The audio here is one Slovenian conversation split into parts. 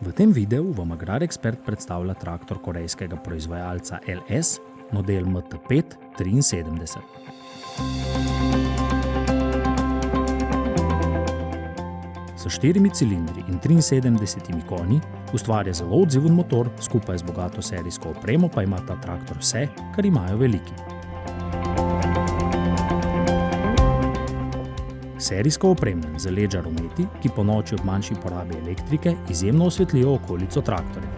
V tem videu vam AgrarExpert predstavlja traktor korejskega proizvajalca LS, model MT5 73. S 4 cilindri in 73 konji ustvarja zelo odziven motor, skupaj z bogato serijsko opremo pa ima ta traktor vse, kar imajo veliki. Serijsko opremljen z LED žarometi, ki ponoči ob manjši porabi elektrike izjemno osvetlijo okolico traktorja.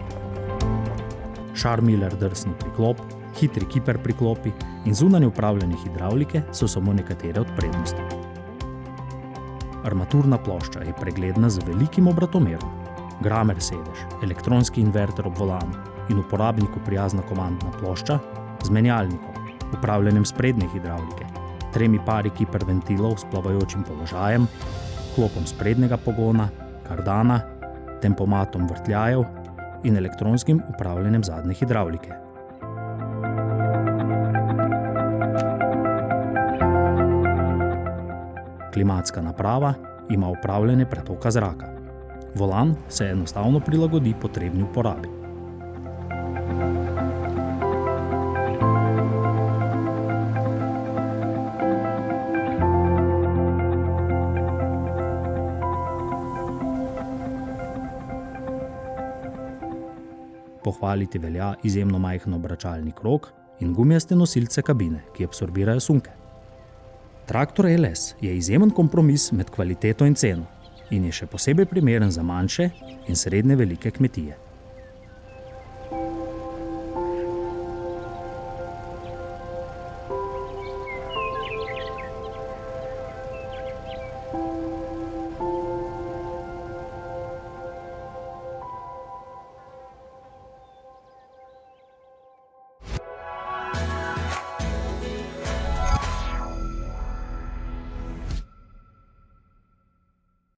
Sharmiller drsni priklop, hitri kiper priklopi in zunanje upravljanje hidravlike so samo nekatere od prednosti. Armaturna plošča je pregledna z velikim obratomerom, gramer sedež, elektronski inverter ob volanu in uporabniku prijazna komandna plošča z menjalnikom, upravljanjem sprednje hidravlike, 3 pari kiper ventilov s plavajočim položajem, klopom sprednjega pogona, kardana, tempomatom vrtljajev in elektronskim upravljanjem zadnje hidravlike. Klimatska naprava ima upravljanje pretoka zraka. Volan se enostavno prilagodi potrebni uporabi. Pohvaliti velja izjemno majhen obračalni krog in gumijaste nosilce kabine, ki absorbirajo sunke. Traktor LS je izjemen kompromis med kvaliteto in ceno in je še posebej primeren za manjše in srednje velike kmetije.